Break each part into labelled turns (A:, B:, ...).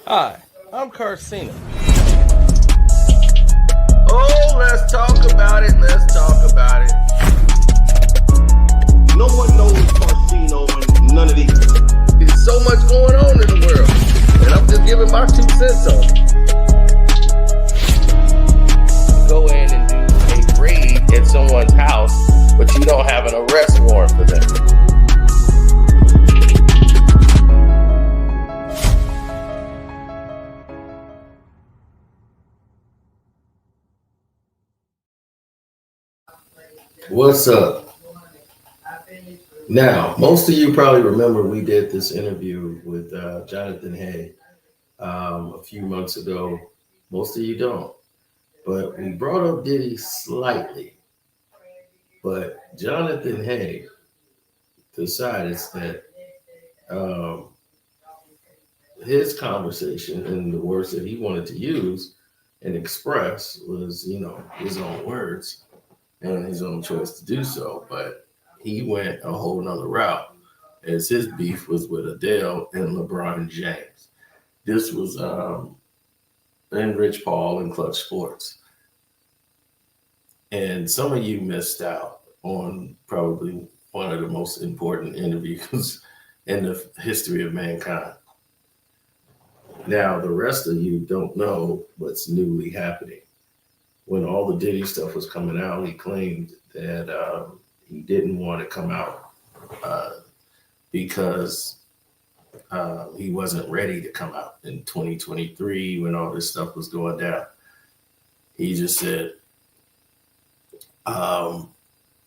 A: Hi, I'm Carcina.
B: Oh, let's talk about it. Let's talk about it.
C: No one knows Carcino and none of these.
B: There's so much going on in the world, and I'm just giving my 2 cents on it. Go in and do a raid at someone's house, but you don't have an arrest warrant for them. What's up? Now, most of you probably remember we did this interview with Johnathan Hay a few months ago. Most of you don't. But we brought up Diddy slightly. But Johnathan Hay decided that his conversation and the words that he wanted to use and express was, his own words and his own choice to do so. But he went a whole nother route as his beef was with Adele and LeBron James. This was in Rich Paul and Clutch Sports. And some of you missed out on probably one of the most important interviews in the history of mankind. Now, the rest of you don't know what's newly happening. When all the Diddy stuff was coming out, he claimed that he didn't want to come out because he wasn't ready to come out in 2023 when all this stuff was going down. He just said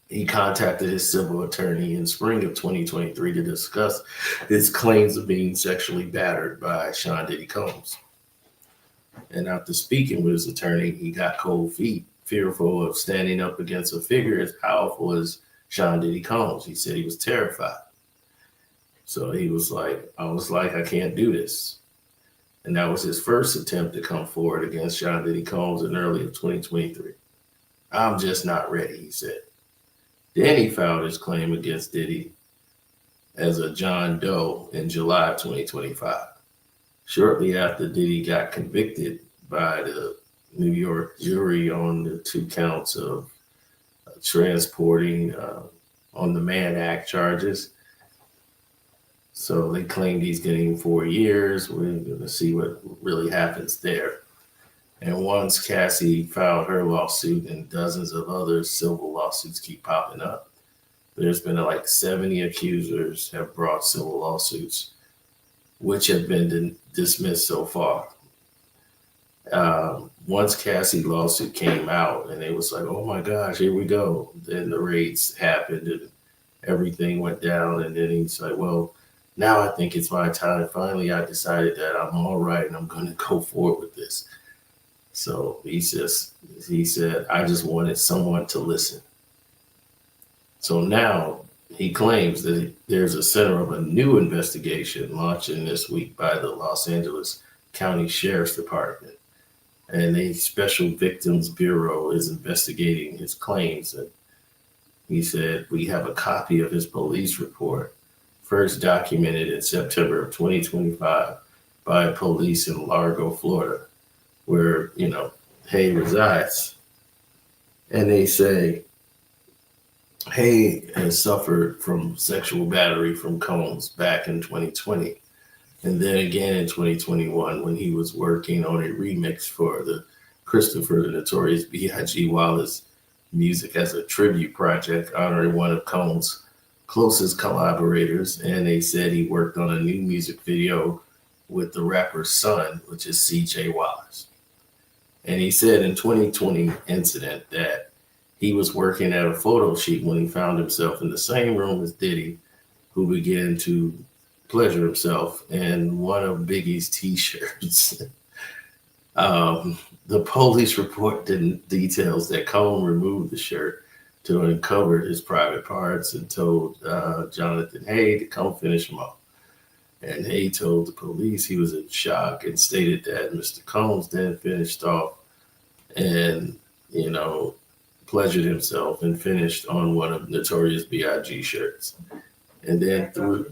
B: he contacted his civil attorney in spring of 2023 to discuss his claims of being sexually battered by Sean Diddy Combs. And after speaking with his attorney, he got cold feet, fearful of standing up against a figure as powerful as Sean Diddy Combs. He said he was terrified. So he was like, I can't do this. And that was his first attempt to come forward against Sean Diddy Combs in early of 2023. I'm just not ready, he said. Then he filed his claim against Diddy as a John Doe in July of 2025. Shortly after Diddy got convicted by the New York jury on the 2 counts of transporting on the Mann Act charges. So they claimed he's getting 4 years. We're going to see what really happens there. And once Cassie filed her lawsuit and dozens of other civil lawsuits keep popping up, there's been like 70 accusers have brought civil lawsuits, which have been dismissed so far. Once Cassie's lawsuit came out and it was like, oh my gosh, here we go. Then the raids happened and everything went down. And then he's like, well, now I think it's my time. Finally, I decided that I'm all right and I'm going to go forward with this. So he said, I just wanted someone to listen. So now he claims that there's a center of a new investigation launching this week by the Los Angeles County Sheriff's Department. And a Special Victims Bureau is investigating his claims. And he said, we have a copy of his police report, first documented in September of 2025 by police in Largo, Florida, where, Hay resides. And they say Hay has suffered from sexual battery from Combs back in 2020. And then again in 2021, when he was working on a remix for the Christopher the Notorious B.I.G. Wallace music as a tribute project honoring one of Combs' closest collaborators. And they said he worked on a new music video with the rapper's son, which is C.J. Wallace. And he said in 2020 incident that he was working at a photo shoot when he found himself in the same room as Diddy, who began to pleasure himself in one of Biggie's t-shirts. The police report details that Combs removed the shirt to uncover his private parts and told Johnathan Hay to come finish him off. And Hay told the police he was in shock and stated that Mr. Combs then finished off and, pleasured himself and finished on one of Notorious B.I.G. shirts. And then threw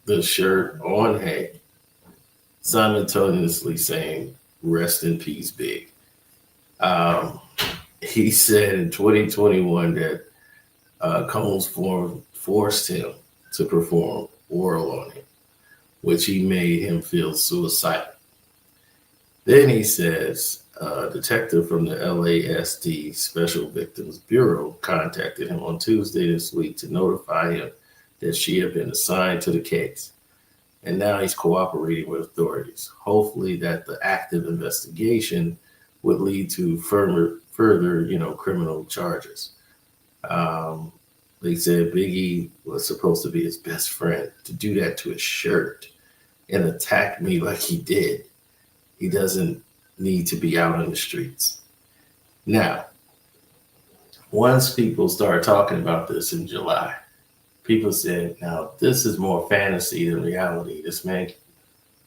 B: the shirt on Hay simultaneously saying, "Rest in peace, Big." Um, he said in 2021 that Combs forced him to perform oral on him, which he made him feel suicidal. Then he says a detective from the LASD Special Victims Bureau contacted him on Tuesday this week to notify him that she had been assigned to the case. And now he's cooperating with authorities. Hopefully that the active investigation would lead to further, criminal charges. Um, they said Biggie was supposed to be his best friend. To do that to his shirt and attack me like he did, he doesn't need to be out on the streets. Now, once people started talking about this in July, people said, now this is more fantasy than reality. This man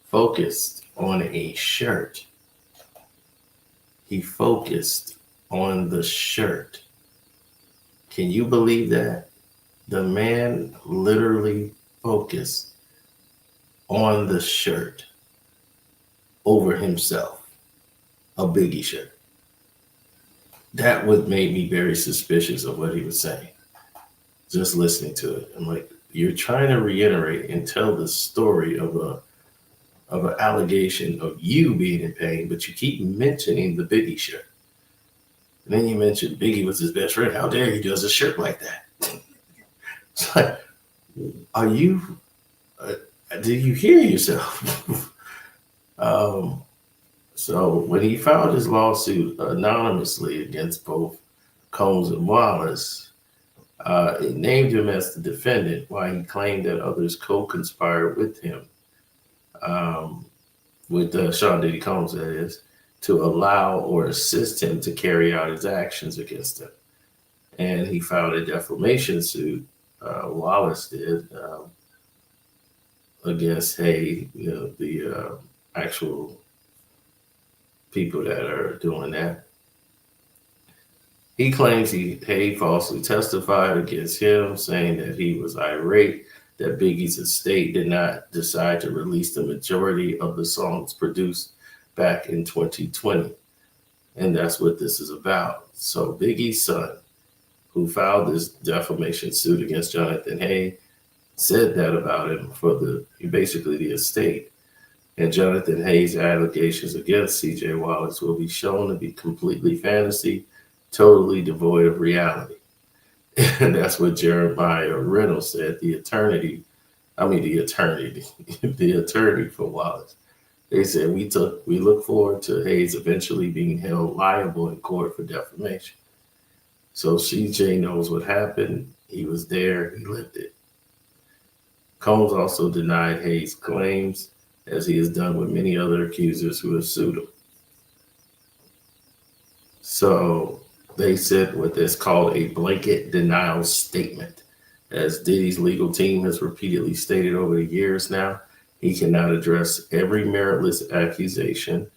B: focused on a shirt. He focused on the shirt. Can you believe that? The man literally focused on the shirt over himself, a Biggie shirt. That would make me very suspicious of what he was saying. Just listening to it, I'm like, you're trying to reiterate and tell the story of an allegation of you being in pain, but you keep mentioning the Biggie shirt. And then you mentioned Biggie was his best friend. How dare he does a shirt like that? It's like, are you? Do you hear yourself? So when he filed his lawsuit anonymously against both Combs and Wallace, it named him as the defendant, while he claimed that others co-conspired with him, with Sean Diddy Combs, that is, to allow or assist him to carry out his actions against him. And he filed a defamation suit, Wallace did, against Hay, the actual people that are doing that. He claims Hay falsely testified against him, saying that he was irate that Biggie's estate did not decide to release the majority of the songs produced back in 2020. And that's what this is about. So Biggie's son, who filed this defamation suit against Johnathan Hay, said that about him for basically the estate. And Johnathan Hay's allegations against CJ Wallace will be shown to be completely fantasy, totally devoid of reality. And that's what Jeremiah Reynolds said, the attorney for Wallace. They said, we look forward to Hayes eventually being held liable in court for defamation. So CJ knows what happened. He was there. He lived it. Combs also denied Hayes' claims, as he has done with many other accusers who have sued him. So they said what is called a blanket denial statement. As Diddy's legal team has repeatedly stated over the years now, he cannot address every meritless accusation.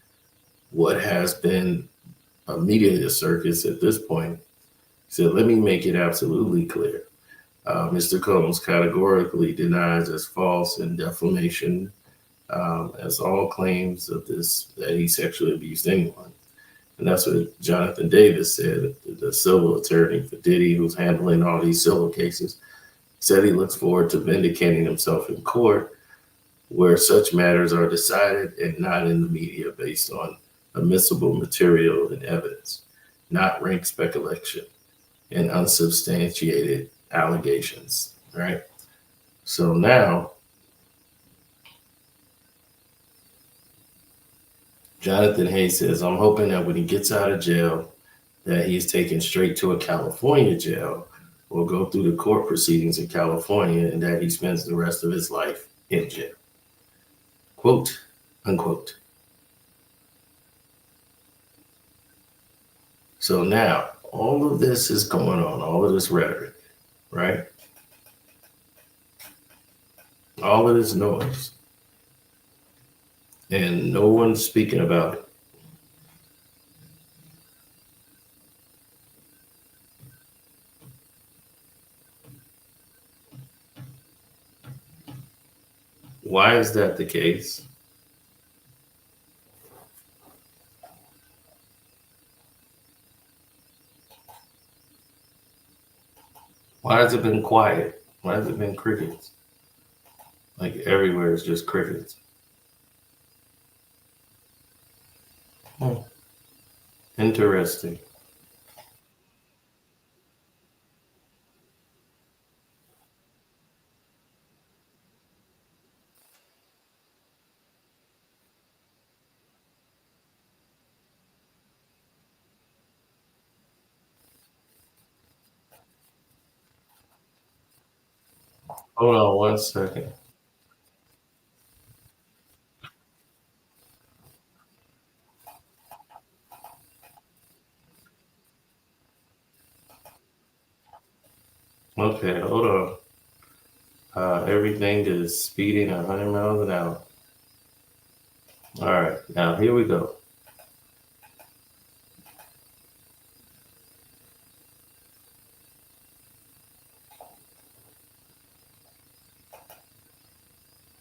B: What has been a media circus at this point. He said, let me make it absolutely clear. Mr. Combs categorically denies as false and defamation as all claims of this, that he sexually abused anyone. And that's what Jonathan Davis said, the civil attorney for Diddy, who's handling all these civil cases, said he looks forward to vindicating himself in court, where such matters are decided and not in the media based on admissible material and evidence, not rank speculation and unsubstantiated allegations, right? So now, Johnathan Hay says, I'm hoping that when he gets out of jail, that he is taken straight to a California jail or go through the court proceedings in California, and that he spends the rest of his life in jail. Quote, unquote. So now, all of this is going on, all of this rhetoric, right? All of this noise. And no one's speaking about it. Why is that the case? Why has it been quiet? Why has it been crickets? Like everywhere is just crickets. Hmm. Interesting. Hold on 1 second. Okay, hold on. Everything is speeding 100 miles an hour. All right, now here we go.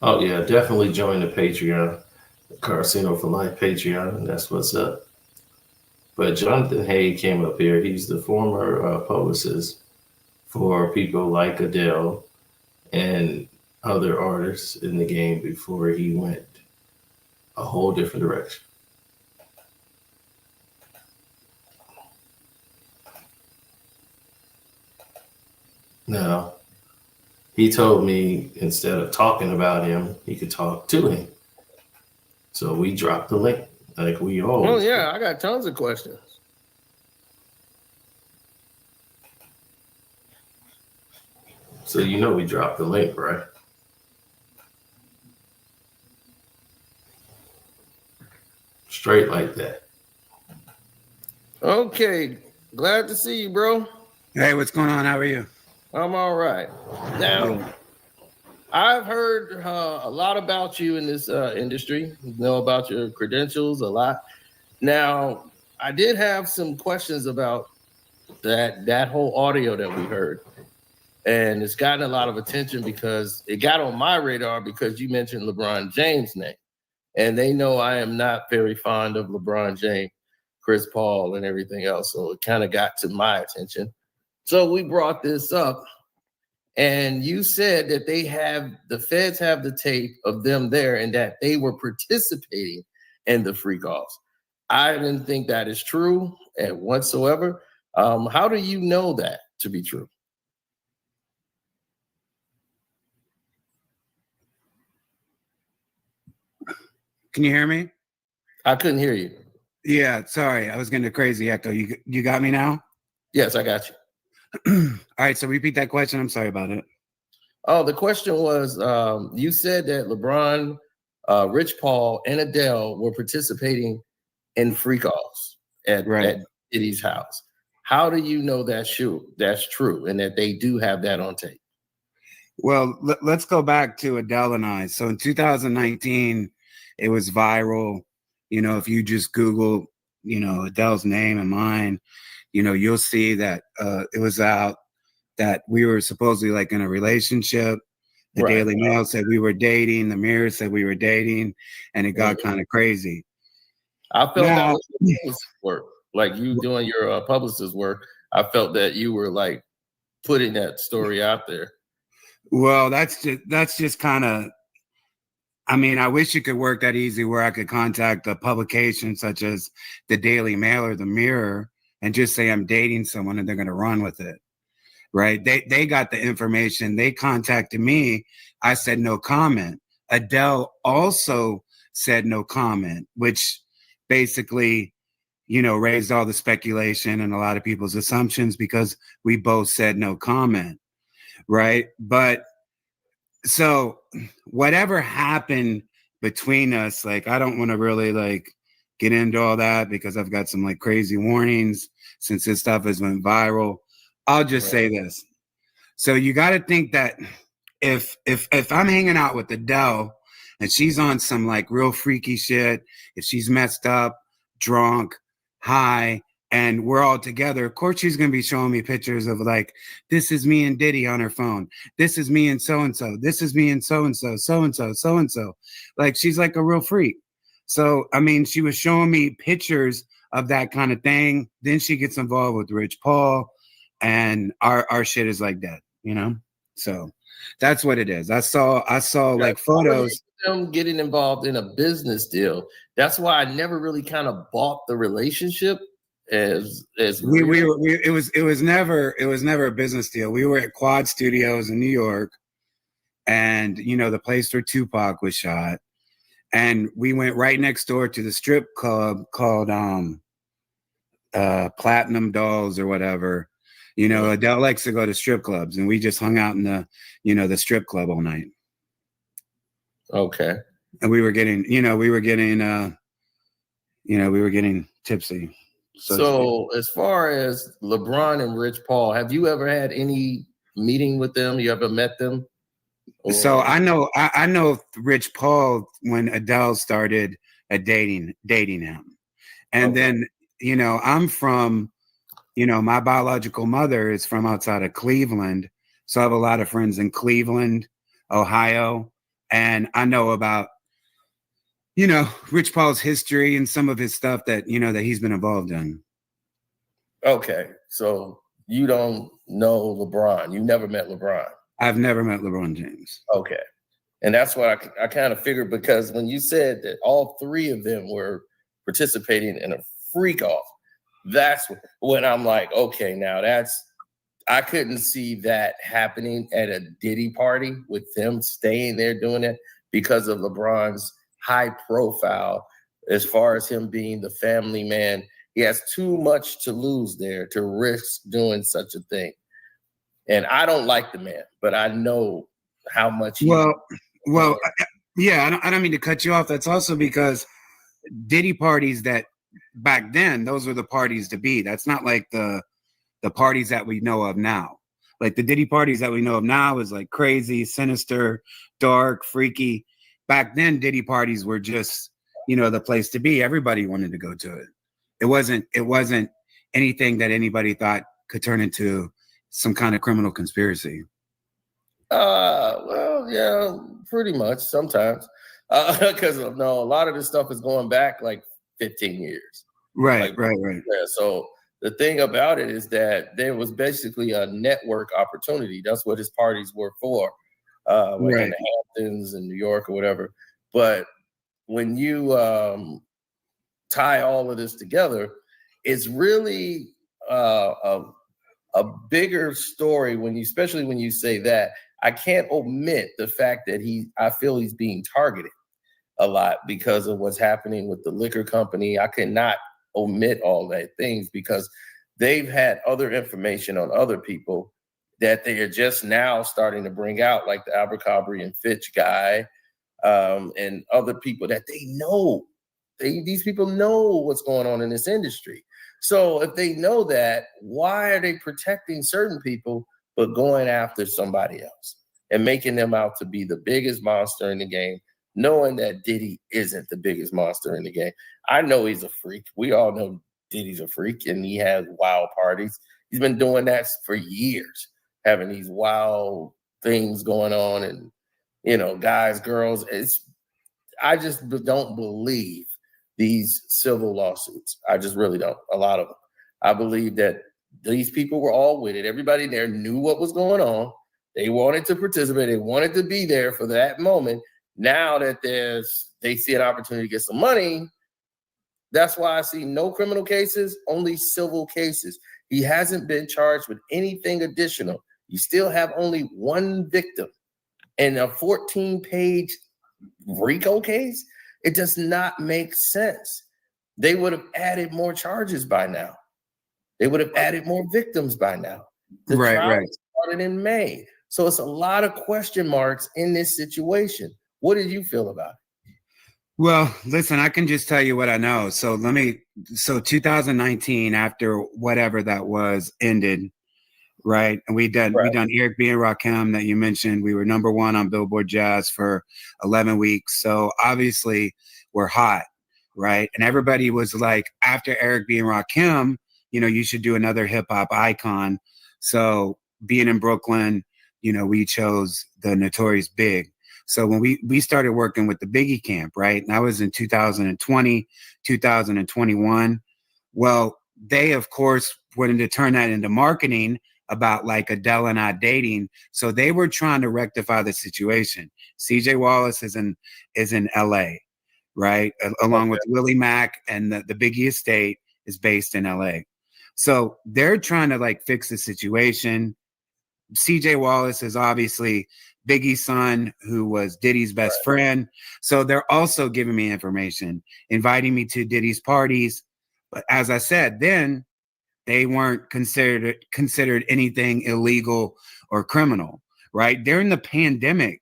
B: Oh yeah, definitely join the Patreon, the Casino for Life Patreon. That's what's up. But Johnathan Hay came up here. He's the former publicist for people like Adele and other artists in the game before he went a whole different direction. Now, he told me instead of talking about him, he could talk to him. So we dropped the link like we always.
A: Oh yeah, I got tons of questions.
B: So you know we dropped the link, right? Straight like that.
A: Okay, glad to see you, bro.
D: Hey, what's going on? How are you?
A: I'm all right. Now, I've heard a lot about you in this industry. Know about your credentials a lot. Now, I did have some questions about that whole audio that we heard, and it's gotten a lot of attention because it got on my radar because you mentioned LeBron James' name, and they know I am not very fond of LeBron James, Chris Paul, and everything else. So it kind of got to my attention. So we brought this up. And you said that the feds have the tape of them there and that they were participating in the freak offs. I didn't think that is true whatsoever. How do you know that to be true?
D: Can you hear me?
A: I couldn't hear you.
D: Yeah, sorry. I was getting a crazy echo. You got me now?
A: Yes, I got you.
D: All right, so repeat that question. I'm sorry about it.
A: Oh, the question was, you said that LeBron, Rich Paul, and Adele were participating in freak offs at Diddy's house. How do you know that's true? That's true, and that they do have that on tape?
D: Well, let's go back to Adele and I. So in 2019, it was viral. You know, if you just Google, Adele's name and mine, you'll see that it was out that we were supposedly like in a relationship. The Daily Mail said we were dating. The Mirror said we were dating, and it got kind of crazy.
A: I felt that was your publicist work, like you doing your publicist work. I felt that you were like putting that story out there.
D: Well, that's just kind of. I mean, I wish it could work that easy where I could contact a publication such as the Daily Mail or the Mirror and just say I'm dating someone and they're going to run with it. Right. They got the information. They contacted me. I said no comment. Adele also said no comment, which basically, raised all the speculation and a lot of people's assumptions because we both said no comment. Right. But so whatever happened between us, like, I don't want to really like get into all that because I've got some like crazy warnings since this stuff has went viral. I'll just say this. So you got to think that if I'm hanging out with Adele and she's on some like real freaky shit, if she's messed up, drunk, high, and we're all together, of course she's going to be showing me pictures of like, this is me and Diddy on her phone. This is me and so-and-so. This is me and so-and-so, so-and-so, so-and-so. Like, she's like a real freak. So, I mean, she was showing me pictures of that kind of thing. Then she gets involved with Rich Paul, and our shit is like that, you know. So that's what it is. I saw like photos.
A: Them getting involved in a business deal. That's why I never really kind of bought the relationship as real.
D: It was never a business deal. We were at Quad Studios in New York, and you know, the place where Tupac was shot, and we went right next door to the strip club called Platinum Dolls or whatever. You know, Adele likes to go to strip clubs, and we just hung out in the strip club all night.
A: Okay.
D: And we were getting tipsy.
A: So as far as LeBron and Rich Paul, have you ever had any meeting with them? You ever met them?
D: So I know Rich Paul when Adele started dating him. And then, you know, I'm from, you know, my biological mother is from outside of Cleveland. So I have a lot of friends in Cleveland, Ohio. And I know about, you know, Rich Paul's history and some of his stuff that, you know, that he's been involved in.
A: Okay. So you don't know LeBron. You never met LeBron.
D: I've never met LeBron James.
A: Okay. And that's what I kind of figured, because when you said that all three of them were participating in a freak off, that's when I'm like, okay, now I couldn't see that happening at a Diddy party with them staying there doing it because of LeBron's high profile as far as him being the family man. He has too much to lose there to risk doing such a thing. And I don't like the man, but I know how much
D: yeah, I don't mean to cut you off. That's also because Diddy parties that back then, those were the parties to be. That's not like the parties that we know of now. Like the Diddy parties that we know of now is like crazy, sinister, dark, freaky. Back then, Diddy parties were just, you know, the place to be. Everybody wanted to go to it. It wasn't anything that anybody thought could turn into some kind of criminal conspiracy.
A: Well, yeah, pretty much sometimes. Because a lot of this stuff is going back like 15 years.
D: Right.
A: Yeah, so the thing about it is that there was basically a network opportunity. That's what his parties were for, like in the Hamptons in New York or whatever. But when you tie all of this together, it's really a bigger story especially when you say that. I can't omit the fact that I feel he's being targeted a lot because of what's happening with the liquor company. I cannot omit all that things because they've had other information on other people that they are just now starting to bring out, like the Abercrombie and Fitch guy, and other people that they know. These people know what's going on in this industry. So if they know that, why are they protecting certain people but going after somebody else and making them out to be the biggest monster in the game, knowing that Diddy isn't the biggest monster in the game? I know he's a freak. We all know Diddy's a freak, and he has wild parties. He's been doing that for years, having these wild things going on, and, you know, guys, girls. I just don't believe these civil lawsuits. I just really don't. A lot of them. I believe that these people were all with it. Everybody there knew what was going on. They wanted to participate. They wanted to be there for that moment. Now that they see an opportunity to get some money, that's why I see no criminal cases, only civil cases. He hasn't been charged with anything additional. You still have only one victim in a 14-page RICO case. It does not make sense. They would have added more charges by now. They would have added more victims by now. The trial started in May. So it's a lot of question marks in this situation. What did you feel about it?
D: Well, listen, I can just tell you what I know. So 2019, after whatever that was ended, right? And we done Eric B. and Rakim that you mentioned. We were number one on Billboard Jazz for 11 weeks. So obviously we're hot, right? And everybody was like, after Eric B. and Rakim, you know, you should do another hip hop icon. So being in Brooklyn, you know, we chose the Notorious Big. So when we started working with the Biggie camp, right? And that was in 2020, 2021. Well, they, of course, wanted to turn that into marketing about like Adele and I dating. So they were trying to rectify the situation. CJ Wallace is in LA, right? Along with Willie Mack, and the Biggie estate is based in LA. So they're trying to like fix the situation. CJ Wallace is obviously Biggie's son, who was Diddy's best friend. So they're also giving me information, inviting me to Diddy's parties. But as I said, then they weren't considered anything illegal or criminal, right? During the pandemic,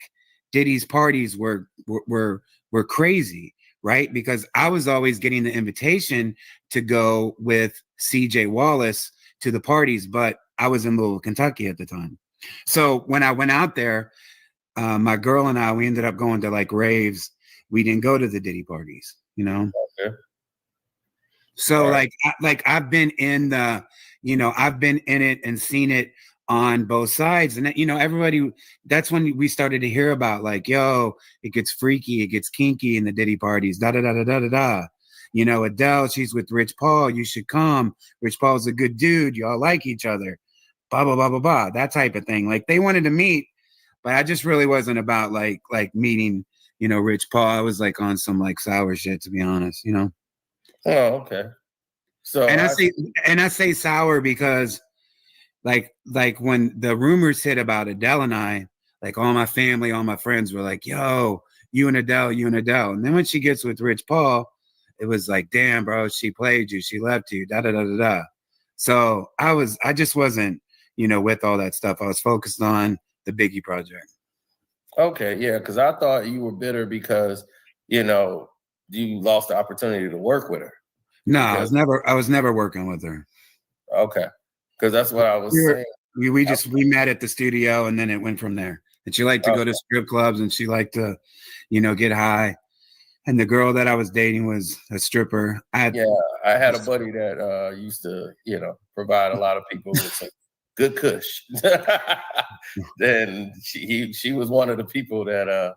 D: Diddy's parties were crazy, right? Because I was always getting the invitation to go with CJ Wallace to the parties, but I was in Louisville, Kentucky at the time. So when I went out there, my girl and I, we ended up going to like raves. We didn't go to the Diddy parties, you know?
A: Okay.
D: So like I've been in the, you know, I've been in it and seen it on both sides. And, you know, everybody, that's when we started to hear about like, yo, it gets freaky, it gets kinky in the Diddy parties, da da da da da da da. You know, Adele, she's with Rich Paul, you should come. Rich Paul's a good dude, y'all like each other, blah, blah, blah, blah, blah, that type of thing. Like they wanted to meet, but I just really wasn't about like meeting, you know, Rich Paul. I was like on some like sour shit, to be honest, you know?
A: Oh, okay. So
D: and I say sour because like when the rumors hit about Adele and I, like all my family, all my friends were like, yo, you and Adele. And then when she gets with Rich Paul, it was like, damn, bro, she played you, she left you, da da da da da. So I just wasn't, you know, with all that stuff. I was focused on the Biggie project.
A: Okay, yeah, because I thought you were bitter because, you know, you lost the opportunity to work with her.
D: No, I was never working with her.
A: Okay, because that's what I was saying.
D: We met at the studio, and then it went from there. And she liked to go to strip clubs, and she liked to, you know, get high. And the girl that I was dating was a stripper. I had
A: a buddy that used to, you know, provide a lot of people with some good kush. Then she was one of the people that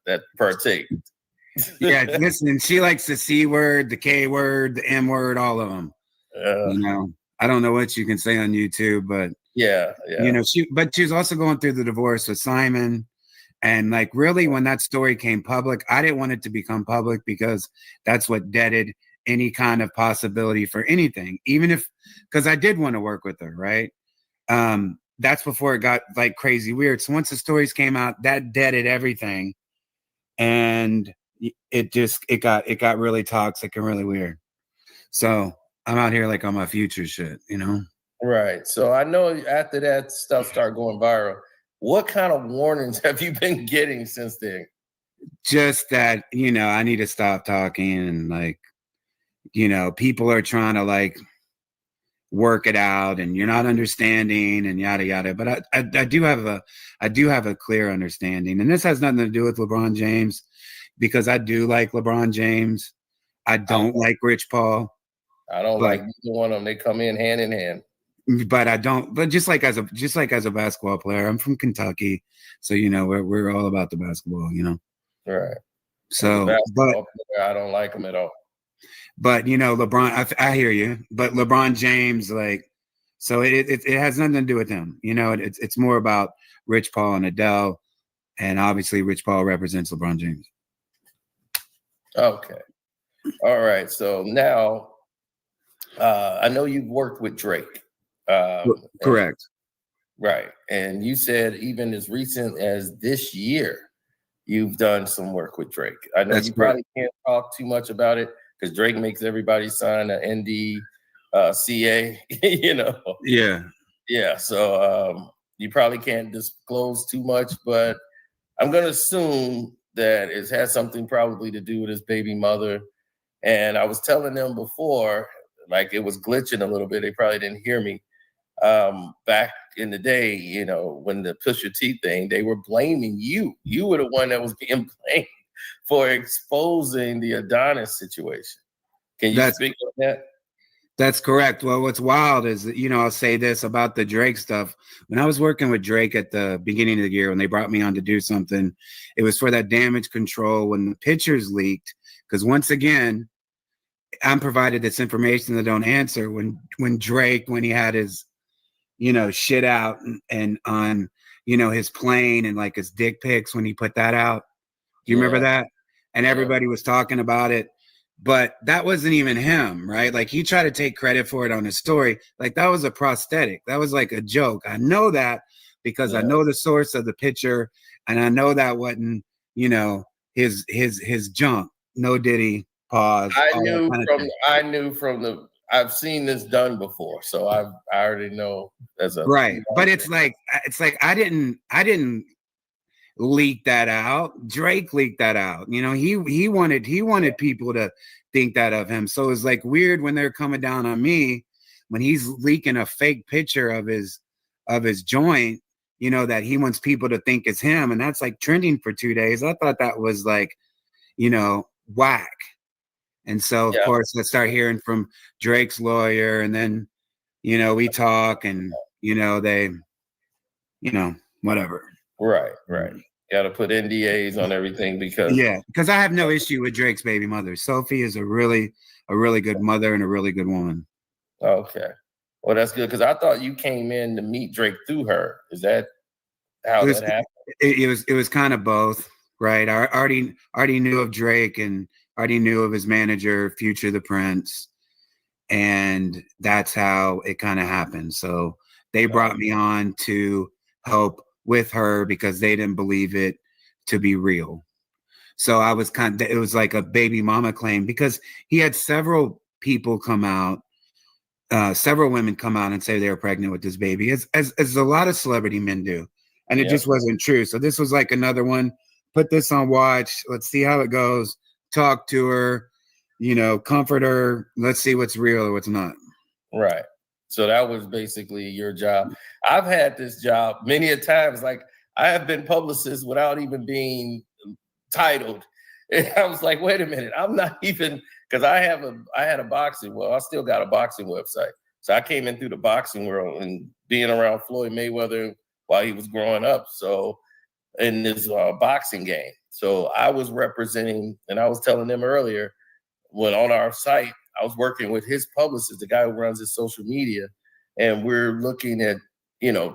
A: that partake.
D: Yeah, listen, she likes the C word, the K word, the M word, all of them. You know, I don't know what you can say on YouTube, but
A: yeah.
D: You know, she was also going through the divorce with Simon. And like really when that story came public, I didn't want it to become public because that's what deaded any kind of possibility for anything, even if, because I did want to work with her, right? That's before it got like crazy weird. So once the stories came out, that deaded everything. And it got really toxic and really weird. So I'm out here like on my future shit, you know?
A: Right. So I know after that stuff started going viral, what kind of warnings have you been getting since then?
D: Just that, you know, I need to stop talking and like, you know, people are trying to like work it out and you're not understanding and yada yada. But I do have a clear understanding. And this has nothing to do with LeBron James, because I do like LeBron James. I don't like Rich Paul.
A: I don't like either one of them. They come in hand.
D: But I don't. But just like as a basketball player, I'm from Kentucky, so you know we're all about the basketball, you know.
A: Right.
D: So,
A: but I don't like him at all.
D: But you know, LeBron, I hear you. But LeBron James, like, so it has nothing to do with him. You know, it's more about Rich Paul and Adele, and obviously Rich Paul represents LeBron James.
A: Okay. All right. So now, I know you've worked with Drake.
D: Correct.
A: Right. And you said even as recent as this year, you've done some work with Drake. I know you probably can't talk too much about it because Drake makes everybody sign an NDCA, you know?
D: Yeah.
A: Yeah. So you probably can't disclose too much, but I'm going to assume that it has something probably to do with his baby mother. And I was telling them before, like it was glitching a little bit. They probably didn't hear me. Back in the day, you know, when the Pusha T thing, they were blaming you. You were the one that was being blamed for exposing the Adonis situation. Can you speak on that?
D: That's correct. Well, what's wild is, you know, I'll say this about the Drake stuff. When I was working with Drake at the beginning of the year, when they brought me on to do something, it was for that damage control when the pictures leaked. Because once again, I'm provided this information that don't answer. When Drake, when he had his, shit out and on, his plane and like his dick pics when he put that out. Do you remember that? And everybody was talking about it, but that wasn't even him, right? Like he tried to take credit for it on his story. Like that was a prosthetic. That was like a joke. I know that because I know the source of the picture, and I know that wasn't, his junk. No Diddy, pause.
A: I knew from the. I've seen this done before, so I already know as a
D: right. But it's like I didn't leak that out. Drake leaked that out. He wanted people to think that of him. So it's like weird when they're coming down on me when he's leaking a fake picture of his joint, that he wants people to think it's him, and that's like trending for 2 days. I thought that was like, whack. And so of course I start hearing from Drake's lawyer, and then we talk, and they whatever.
A: Right. Got to put NDAs on everything because
D: I have no issue with Drake's baby mother. Sophie is a really good mother and a really good woman.
A: Okay, well that's good because I thought you came in to meet Drake through her. Is that how that happened?
D: It was kind of both, right? I already knew of Drake and already knew of his manager, Future the Prince, and that's how it kind of happened. So they brought me on to help with her because they didn't believe it to be real. So I was it was like a baby mama claim because he had several people come out, several women come out and say they were pregnant with this baby, as a lot of celebrity men do. And it just wasn't true. So this was like another one. Put this on watch. Let's see how it goes. Talk to her, comfort her. Let's see what's real or what's not.
A: Right. So that was basically your job. I've had this job many a times. Like I have been publicist without even being titled. And I was like, wait a minute, I'm not even, because I had a boxing, well, I still got a boxing website. So I came in through the boxing world and being around Floyd Mayweather while he was growing up. So in this boxing game. So I was representing, and I was telling them earlier, when on our site, I was working with his publicist, the guy who runs his social media, and we're looking at,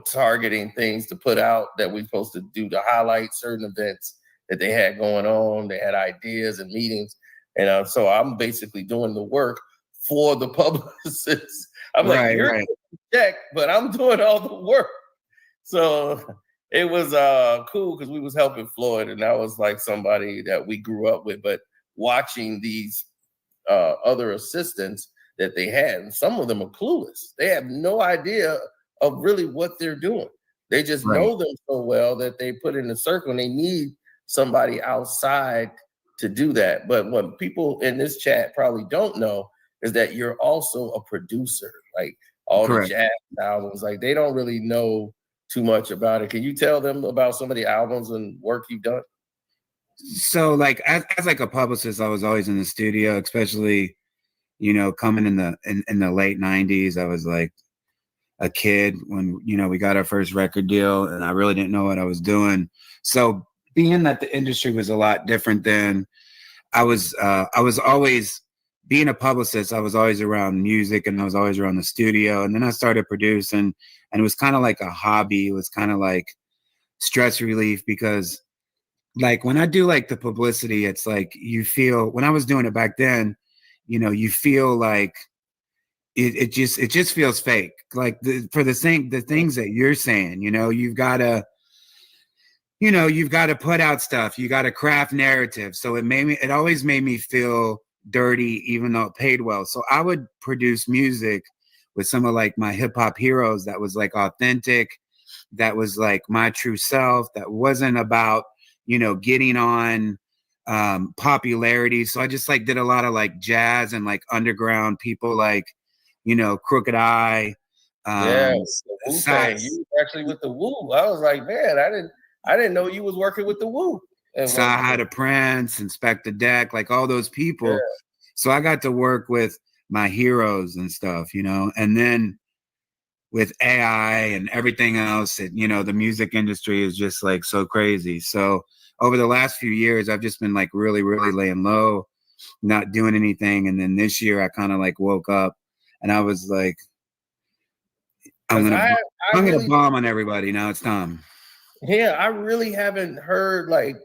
A: targeting things to put out that we're supposed to do to highlight certain events that they had going on. They had ideas and meetings. And so I'm basically doing the work for the publicist. I'm like, you're check, but I'm doing all the work. So it was cool because we was helping Floyd, and that was like somebody that we grew up with. But watching these other assistants that they had, and some of them are clueless. They have no idea of really what they're doing. They just know them so well that they put in a circle, and they need somebody outside to do that. But what people in this chat probably don't know is that you're also a producer, like all the jazz albums. Like they don't really know too much about it. Can you tell them about some of the albums and work you've done?
D: So like as like a publicist, I was always in the studio, especially, coming in the late 90s. I was like a kid when, we got our first record deal, and I really didn't know what I was doing. So being that the industry was a lot different then, I was always being a publicist. I was always around music, and I was always around the studio. And then I started producing, and it was kind of like a hobby. It was kind of like stress relief because like when I do like the publicity, it's like you feel, when I was doing it back then, you feel like it just feels fake. Like the things that you're saying, you've got to put out stuff. You got to craft narrative. So it always made me feel dirty, even though it paid well. So I would produce music with some of like my hip hop heroes that was like authentic, that was like my true self, that wasn't about, getting on popularity. So I just like did a lot of like jazz and like underground people, like, Crooked Eye.
A: Yes, the Wu-Tang. You were actually with the Wu. I was like, man, I didn't know you was working with the Wu.
D: So I had a Prince, Inspector Deck, like all those people. Yeah. So I got to work with my heroes and stuff, and then with AI and everything else, the music industry is just like so crazy. So over the last few years, I've just been like really, really laying low. not doing anything. And then this year I kind of like woke up and I was like, I'm gonna bomb on everybody. Now it's time.
A: Yeah, I really haven't heard like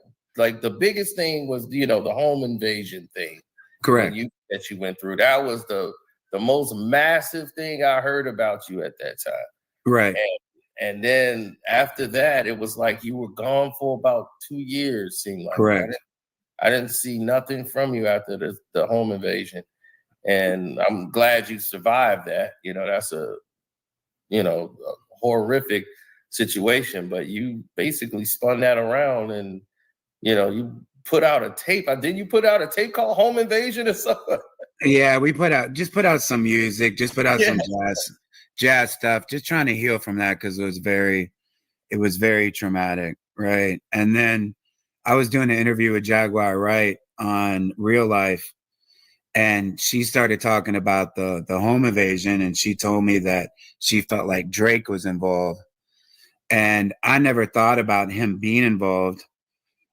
A: the biggest thing was the home invasion thing.
D: Correct.
A: That you went through. That was the most massive thing I heard about you at that time.
D: Right.
A: And then after that, it was like you were gone for about 2 years, seemed like.
D: Correct.
A: I didn't see nothing from you after the home invasion. And I'm glad you survived that. That's a horrific situation, but you basically spun that around and you put out a tape. Didn't you put out a tape called Home Invasion or something?
D: Yeah, we put out some music, just put out some jazz stuff, just trying to heal from that because it was very traumatic, right? And then I was doing an interview with Jaguar Wright on Real Life, and she started talking about the home invasion, and she told me that she felt like Drake was involved. And I never thought about him being involved.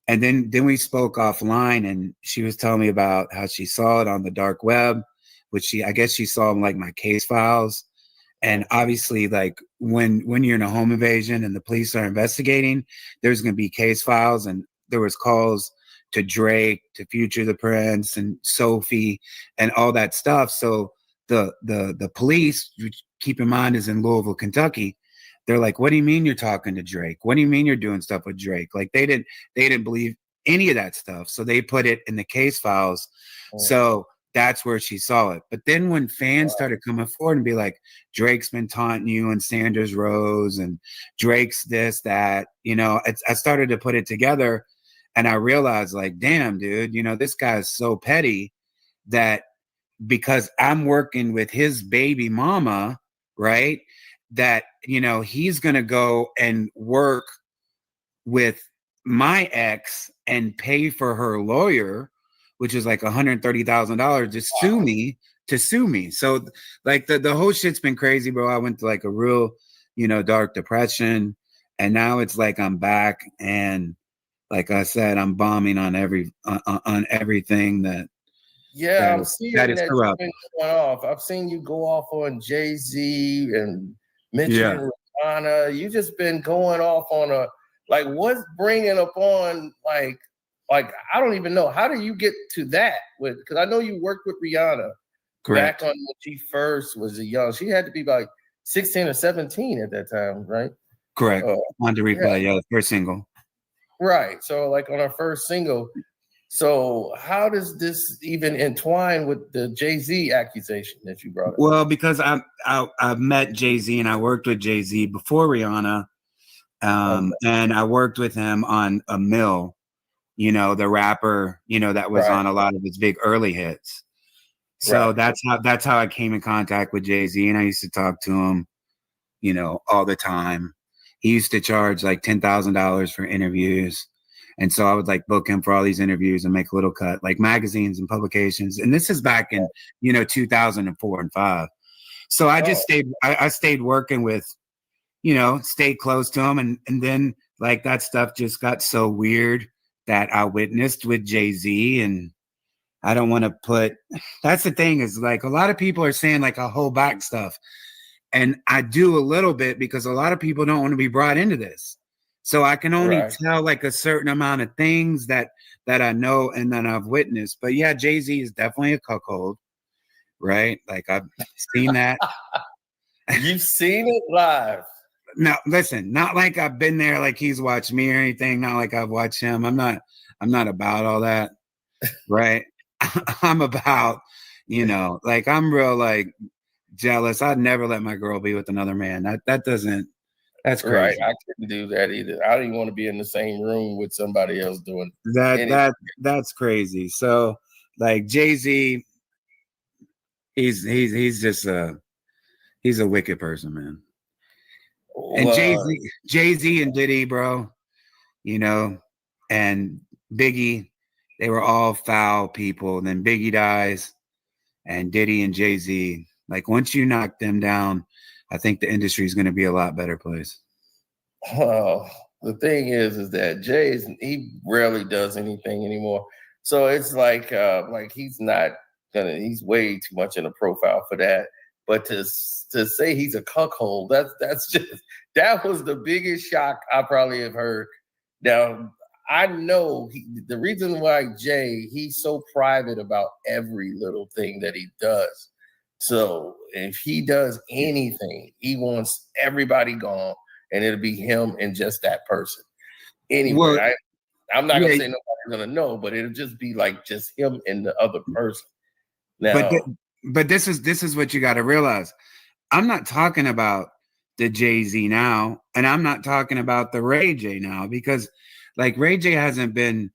D: And then we spoke offline, and she was telling me about how she saw it on the dark web, which I guess she saw like my case files. And obviously, like when you're in a home invasion and the police are investigating, there's going to be case files, and there was calls to Drake, to Future the Prince, and Sophie, and all that stuff. So the police, which keep in mind is in Louisville, Kentucky, they're like, "What do you mean you're talking to Drake? What do you mean you're doing stuff with Drake?" Like they didn't believe any of that stuff, so they put it in the case files. Oh. So that's where she saw it. But then when fans started coming forward and be like, Drake's been taunting you and Sanders Rose and Drake's this, that, I started to put it together and I realized like, damn, dude, this guy is so petty that because I'm working with his baby mama, right, that, he's going to go and work with my ex and pay for her lawyer, which is like $130,000 to sue me. So like the whole shit's been crazy, bro. I went to like a real, dark depression, and now it's like I'm back, and like I said, I'm bombing on everything that.
A: Yeah, I'm seeing that you've
D: corrupt.
A: been going off. I've seen you go off on Jay-Z and mentioning Rihanna. You just been going off on what's bringing up on like I don't even know. How do you get to that? Because I know you worked with Rihanna. Correct. Back on when she first was young. She had to be like 16 or 17 at that time, right?
D: Correct. On the replay, the first single.
A: Right. So like on her first single. So how does this even entwine with the Jay-Z accusation that you brought up?
D: Well, because I've met Jay-Z and I worked with Jay-Z before Rihanna. And I worked with him on A Mill, the rapper, that was on a lot of his big early hits. So that's how I came in contact with Jay-Z, and I used to talk to him, all the time. He used to charge like $10,000 for interviews. And so I would like book him for all these interviews and make a little cut, like magazines and publications. And this is back in, 2004 and 5. So I just stayed working with, stayed close to him. And then like that stuff just got so weird that I witnessed with Jay-Z, and I don't want to that's the thing is like a lot of people are saying like I hold back stuff, and I do a little bit because a lot of people don't want to be brought into this. So I can only tell like a certain amount of things that I know and that I've witnessed. But yeah, Jay-Z is definitely a cuckold, right? Like I've seen that.
A: You've seen it live.
D: No, listen, not like I've been there, like he's watched me or anything. Not like I've watched him. I'm not about all that, right? I'm about, like I'm real like jealous. I'd never let my girl be with another man. That's crazy.
A: Right. I couldn't do that either. I didn't want to be in the same room with somebody else doing
D: that. That's crazy. So like Jay-Z, he's just he's a wicked person, man. And Jay-Z and Diddy, bro, and Biggie, they were all foul people. And then Biggie dies, and Diddy and Jay-Z, like once you knock them down, I think the industry is going to be a lot better place.
A: Well, the thing is that he rarely does anything anymore. So it's like he's not gonna. He's way too much in a profile for that. But to say he's a cuckold, that's just that was the biggest shock I probably have heard. Now I know the reason why Jay, he's so private about every little thing that he does. So if he does anything, he wants everybody gone, and it'll be him and just that person. Anyway,
D: Well,
A: I'm not gonna
D: yeah,
A: say nobody's gonna know, but it'll just be like just him and the other person. Now,
D: but this is what you got to realize. I'm not talking about the Jay-Z now, and I'm not talking about the Ray J now, because like Ray J hasn't been,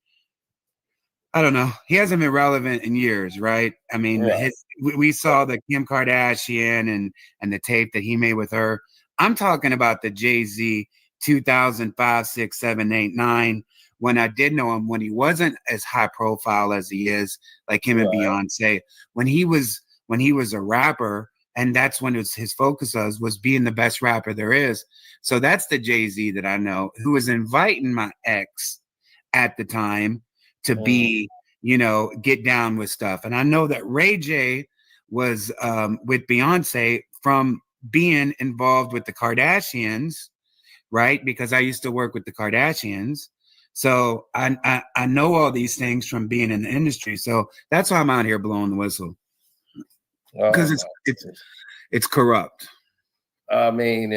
D: I don't know, he hasn't been relevant in years, right? I mean,
A: right.
D: we saw the Kim Kardashian and the tape that he made with her. I'm talking about the Jay-Z 2005, 6, 7, 8, 9, when I did know him, when he wasn't as high profile as he is, like him and Beyonce, when he was a rapper, and that's when his focus was being the best rapper there is. So that's the Jay-Z that I know, who was inviting my ex at the time to be, get down with stuff. And I know that Ray J was with Beyonce from being involved with the Kardashians, right? Because I used to work with the Kardashians. So I know all these things from being in the industry. So that's why I'm out here blowing the whistle. Because it's corrupt.
A: I mean,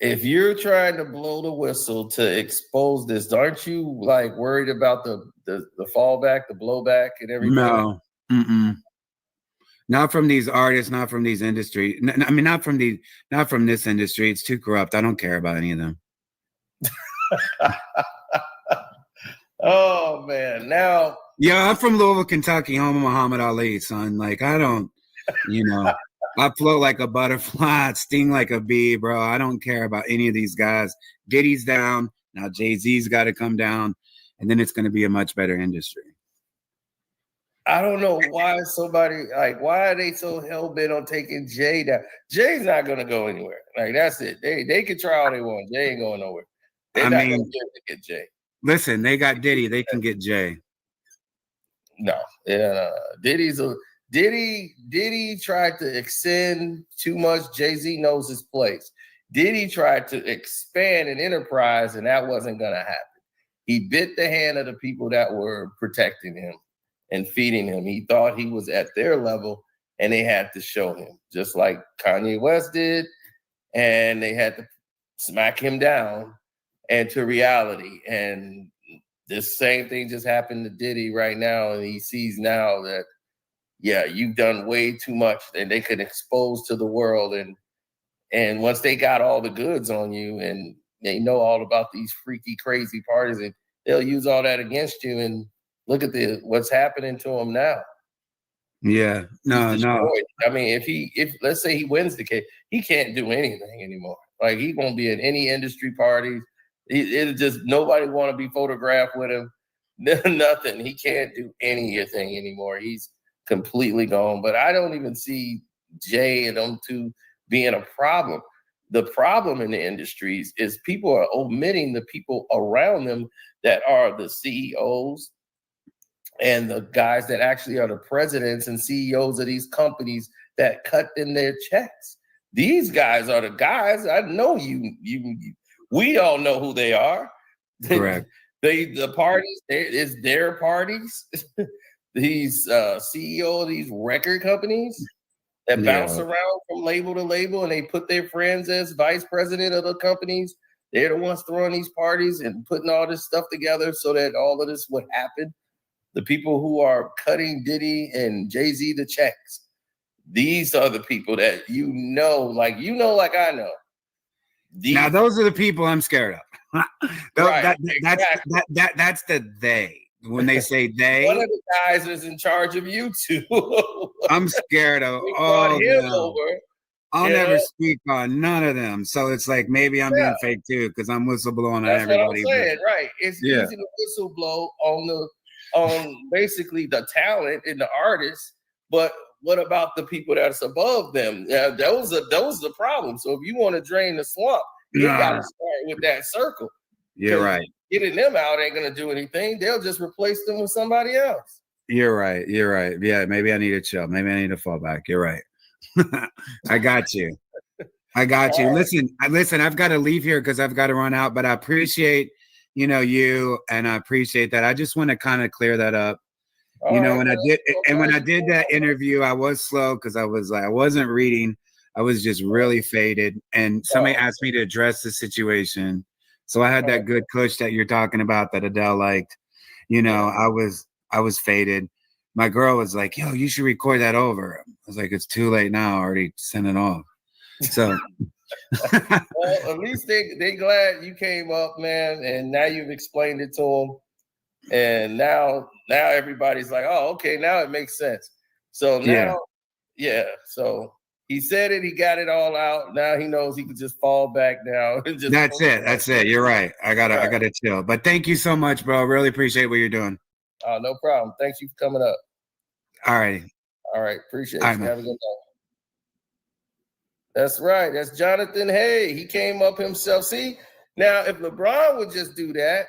A: if you're trying to blow the whistle to expose this, aren't you like worried about the fallback, the blowback, and everything?
D: No, not from these artists, not from these industry. I mean, not from this industry. It's too corrupt. I don't care about any of them.
A: Oh man, now.
D: Yeah, I'm from Louisville, Kentucky, home of Muhammad Ali, son. Like I don't, I float like a butterfly, sting like a bee, bro. I don't care about any of these guys. Diddy's down. Now Jay-Z's got to come down, and then it's going to be a much better industry.
A: I don't know why why are they so hell-bent on taking Jay down? Jay's not going to go anywhere. Like, that's it. They can try all they want. Jay ain't going nowhere. They're not going to be able to get Jay.
D: Listen, they got Diddy. They can get Jay.
A: No. Diddy tried to extend too much. Jay-Z knows his place. Diddy tried to expand an enterprise, and that wasn't going to happen. He bit the hand of the people that were protecting him and feeding him. He thought he was at their level, and they had to show him, just like Kanye West did, and they had to smack him down and to reality. And this same thing just happened to Diddy right now, and he sees now that, yeah, you've done way too much, and they could expose to the world. And once they got all the goods on you, and they know all about these freaky, crazy parties, and they'll use all that against you. And look at what's happening to him now.
D: Yeah, no.
A: I mean, if let's say he wins the case, he can't do anything anymore. Like, he won't be at any industry parties. It'll just, nobody want to be photographed with him. Nothing. He can't do anything anymore. He's completely gone. But I don't even see Jay and them two being a problem. The problem in the industries is people are omitting the people around them that are the CEOs and the guys that actually are the presidents and CEOs of these companies that cut in their checks. These guys are the guys. I know you we all know who they are.
D: Correct.
A: The parties, it's their parties. These CEO of these record companies that bounce around from label to label, and they put their friends as vice president of the companies. They're the ones throwing these parties and putting all this stuff together so that all of this would happen. The people who are cutting Diddy and Jay-Z the checks. These are the people that like I know.
D: Now, those are the people I'm scared of.
A: Right,
D: that's the they. When they say they,
A: one of the guys is in charge of YouTube.
D: I'm scared of all them. I'll never speak on none of them. So it's like maybe I'm being fake too, because I'm whistleblowing on everybody.
A: That's what I'm saying, right? It's easy to whistleblow on basically the talent and the artists, but what about the people that's above them? Those are the problem. So if you want to drain the swamp, you got to start with that circle.
D: You're right.
A: getting them out ain't gonna do anything. They'll just replace them with somebody else.
D: You're right. You're right. Yeah, maybe I need to chill. Maybe I need to fall back. You're right. I got you. I got you. Listen, I've got to leave here because I've got to run out, but I appreciate, you, and I appreciate that. I just want to kind of clear that up. When I did that interview, I was slow because I wasn't reading. I was just really faded. And somebody asked me to address the situation. So I had that good kush that you're talking about that Adele liked. I was faded. My girl was like, yo, you should record that over. I was like, it's too late now. I already sent it off. So
A: well, at least they glad you came up, man, and now you've explained it to them. And now everybody's like, oh, okay, now it makes sense. So now, so he said it, he got it all out. Now he knows he can just fall back now. And just
D: That's it. You're right. I gotta chill. But thank you so much, bro. Really appreciate what you're doing.
A: Oh, no problem. Thanks you for coming up.
D: All right.
A: All right. Appreciate you. Have a good night. That's right. That's Johnathan Hay. He came up himself. See, now if LeBron would just do that,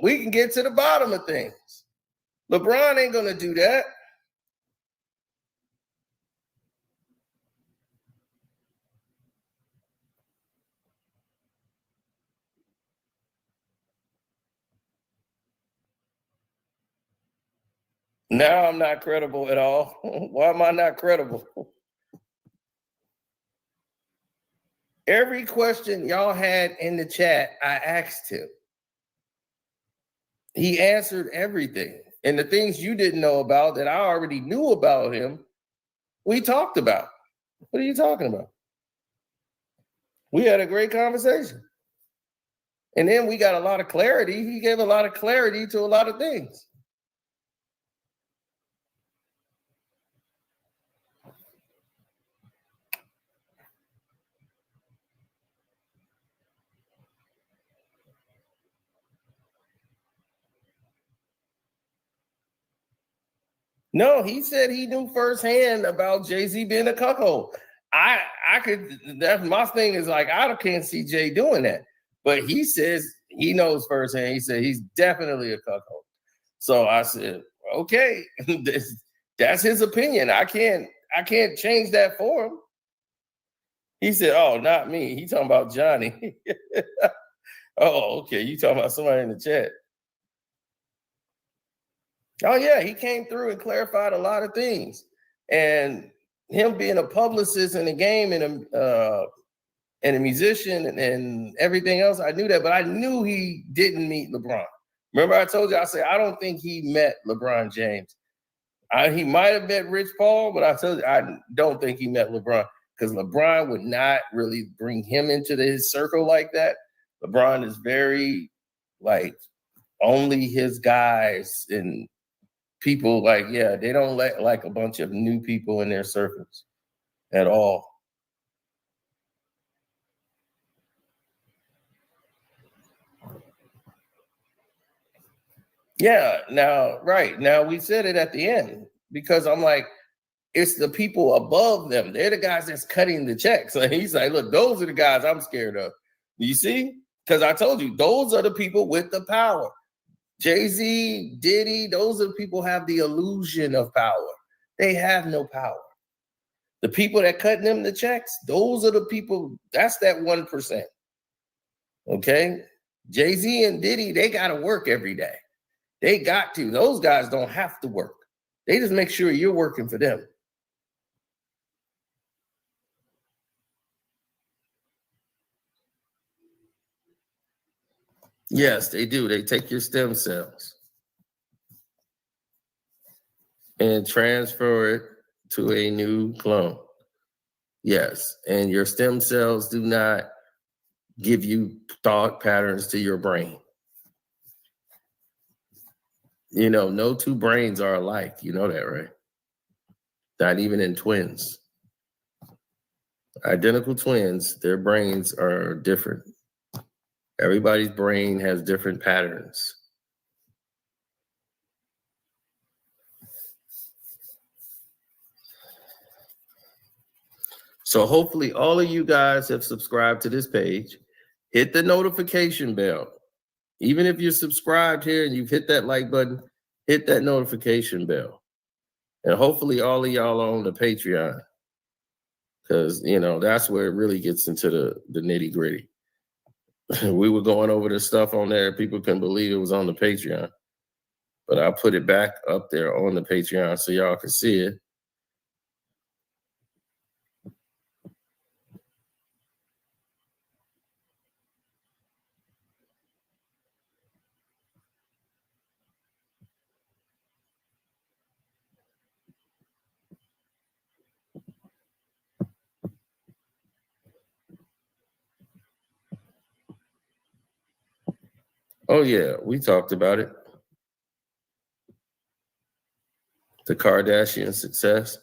A: we can get to the bottom of things. LeBron ain't going to do that. Now I'm not credible at all. Why am I not credible? Every question y'all had in the chat, I asked him. He answered everything. And the things you didn't know about that I already knew about him, we talked about. What are you talking about? We had a great conversation. And then we got a lot of clarity. He gave a lot of clarity to a lot of things. No, he said he knew firsthand about Jay-Z being a cuckold. That's my thing is like, I can't see Jay doing that. But he says he knows firsthand. He said he's definitely a cuckold. So I said, okay, that's his opinion. I can't change that for him. He said, oh, not me. He talking about Johnny. Oh, okay. You talking about somebody in the chat. Oh, yeah, he came through and clarified a lot of things. And him being a publicist in the game and a musician and everything else, I knew that. But I knew he didn't meet LeBron. Remember I told you, I said, I don't think he met LeBron James. He might have met Rich Paul, but I told you, I don't think he met LeBron because LeBron would not really bring him into his circle like that. LeBron is very, like, only his guys and people they don't let like a bunch of new people in their circles at all. Yeah, now we said it at the end because I'm like, it's the people above them. They're the guys that's cutting the checks. And he's like, look, those are the guys I'm scared of. You see? Because I told you, those are the people with the power. Jay-Z, Diddy, those are the people who have the illusion of power. They have no power. The people that cutting them the checks, those are the people, that's that 1%. Okay? Jay-Z and Diddy, they got to work every day. They got to. Those guys don't have to work. They just make sure you're working for them. Yes, they do. They take your stem cells and transfer it to a new clone. Yes, and your stem cells do not give you thought patterns to your brain. You know, no two brains are alike. You know that, right? Not even in twins. Identical twins, their brains are different. Everybody's brain has different patterns. So hopefully all of you guys have subscribed to this page. Hit the notification bell. Even if you're subscribed here and you've hit that like button, hit that notification bell. And hopefully all of y'all are on the Patreon. Because, that's where it really gets into the nitty gritty. We were going over this stuff on there. People couldn't believe it was on the Patreon. But I put it back up there on the Patreon so y'all can see it. Oh, yeah, we talked about it. The Kardashian success.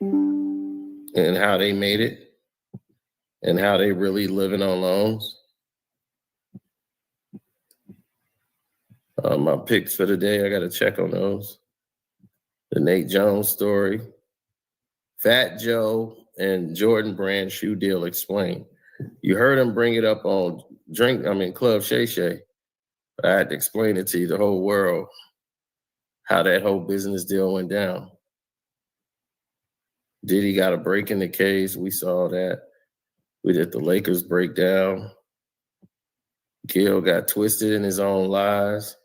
A: And how they made it. And how they really living on loans. My picks for the day, I got to check on those. The Nate Jones story. Fat Joe and Jordan Brand shoe deal explained. You heard him bring it up on Club Shay Shay. I had to explain it to you, the whole world, how that whole business deal went down. Diddy got a break in the case. We saw that. We did the Lakers breakdown. Gil got twisted in his own lies.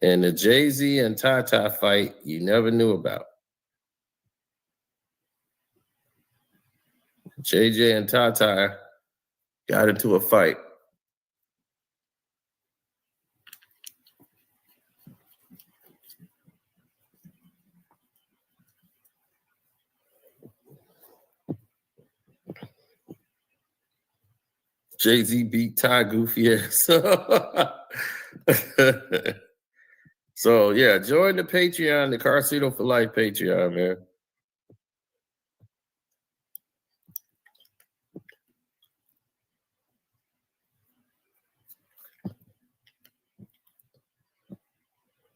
A: And the Jay-Z and Ty fight you never knew about. JJ and Ty got into a fight. Jay-Z beat Ty goofy ass. So, yeah, join the Patreon, the Carcito for Life Patreon, man.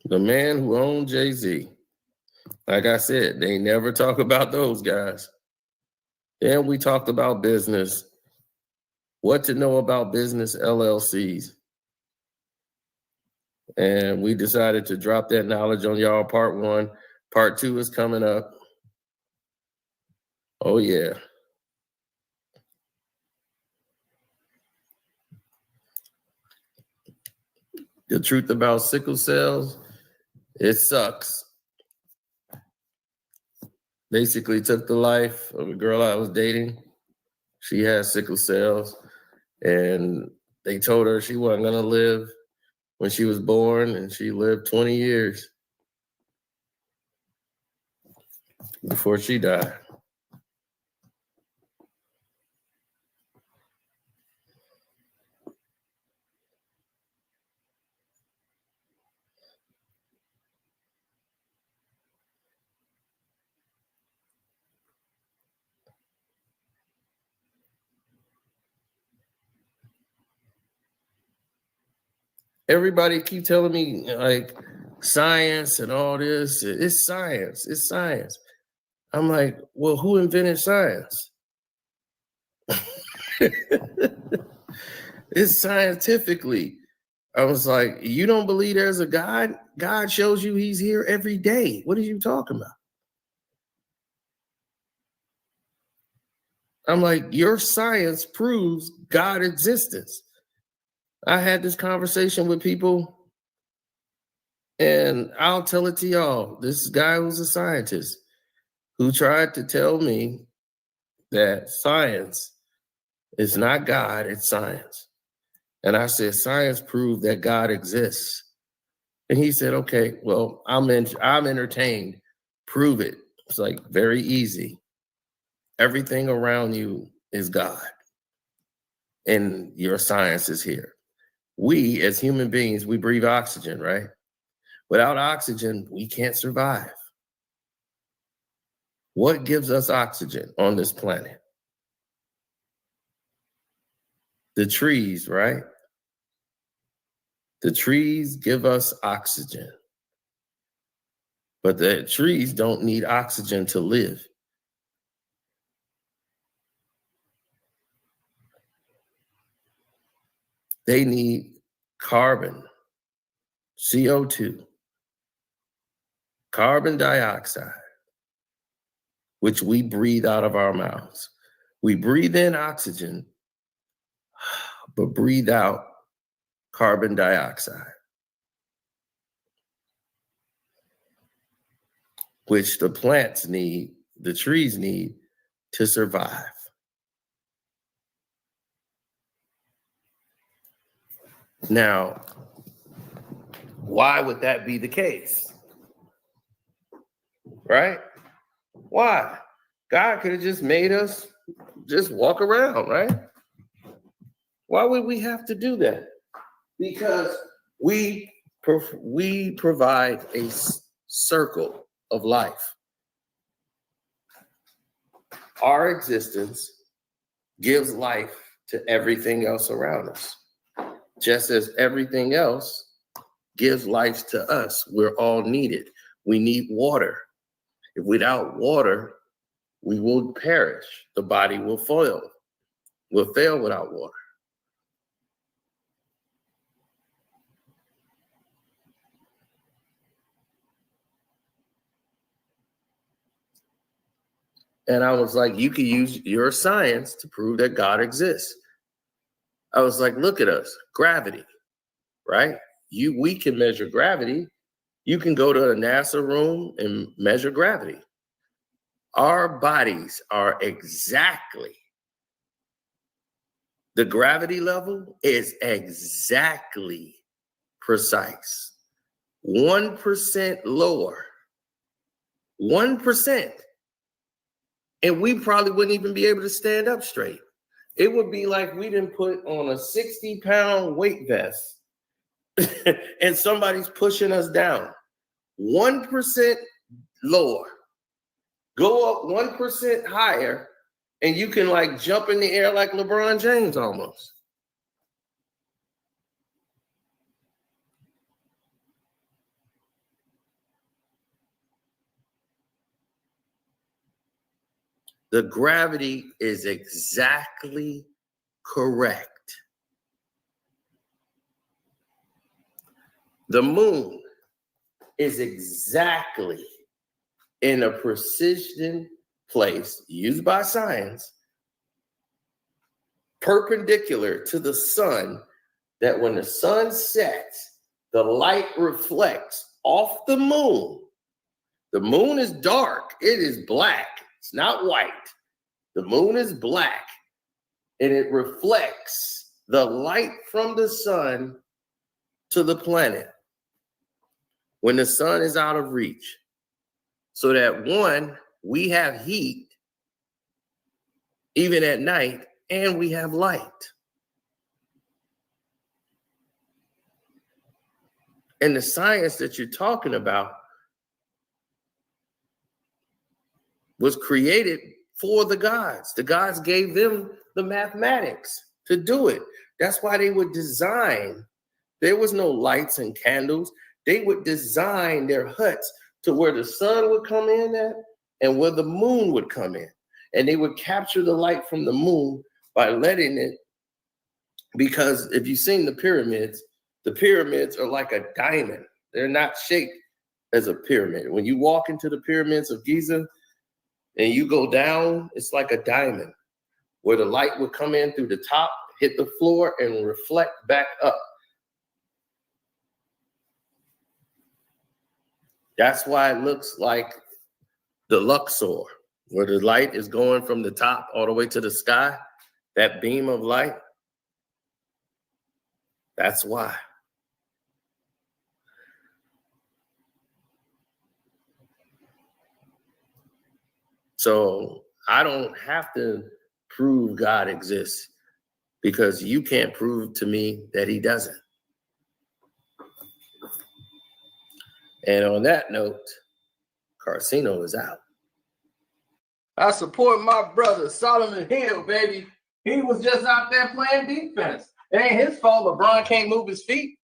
A: The man who owned Jay-Z. Like I said, they never talk about those guys. Then we talked about business. What to know about business LLCs. And we decided to drop that knowledge on y'all, part 1. Part 2 is coming up. Oh, yeah. The truth about sickle cells, it sucks. Basically took the life of a girl I was dating. She has sickle cells, and they told her she wasn't going to live when she was born, and she lived 20 years before she died. Everybody keep telling me, like, science and all this. It's science. It's science. I'm like, well, who invented science? It's scientifically. I was like, you don't believe there's a God? God shows you he's here every day. What are you talking about? I'm like, your science proves God existence. I had this conversation with people, and I'll tell it to y'all. This guy was a scientist who tried to tell me that science is not God, it's science. And I said, science proved that God exists. And he said, okay, well, I'm entertained. Prove it. It's like very easy. Everything around you is God. And your science is here. We, as human beings, we breathe oxygen, right? Without oxygen, we can't survive. What gives us oxygen on this planet? The trees, right? The trees give us oxygen. But the trees don't need oxygen to live. they need carbon, CO2, carbon dioxide, which we breathe out of our mouths. We breathe in oxygen, but breathe out carbon dioxide, which the plants need, the trees need to survive. Now, why would that be the case? Right? Why? God could have just made us just walk around, right? Why would we have to do that? Because we provide a circle of life. Our existence gives life to everything else around us. Just as everything else gives life to us, we're all needed. We need water. If without water, we will perish. The body will fail without water. And I was like, you can use your science to prove that God exists. I was like, look at us, gravity, right? We can measure gravity. You can go to a NASA room and measure gravity. Our bodies are exactly, the gravity level is exactly precise. 1% lower, 1%. And we probably wouldn't even be able to stand up straight. It would be like we didn't put on a 60-pound weight vest and somebody's pushing us down. 1% lower. Go up 1% higher, and you can like jump in the air like Lebron James almost. The gravity is exactly correct. The moon is exactly in a precision place used by science, perpendicular to the sun, that when the sun sets, the light reflects off the moon. The moon is dark, it is black. It's not white. The moon is black, and it reflects the light from the sun to the planet when the sun is out of reach. So that one, we have heat even at night, and we have light. And the science that you're talking about was created for the gods. The gods gave them the mathematics to do it. That's why they would design. There was no lights and candles. They would design their huts to where the sun would come in at and where the moon would come in. And they would capture the light from the moon by letting it, because if you've seen the pyramids are like a diamond. They're not shaped as a pyramid. When you walk into the pyramids of Giza, and you go down, it's like a diamond where the light would come in through the top, hit the floor, and reflect back up. That's why it looks like the Luxor, where the light is going from the top all the way to the sky, that beam of light. That's why. So I don't have to prove God exists, because you can't prove to me that he doesn't. And on that note, Carcino is out. I support my brother, Solomon Hill, baby. He was just out there playing defense. It ain't his fault LeBron can't move his feet.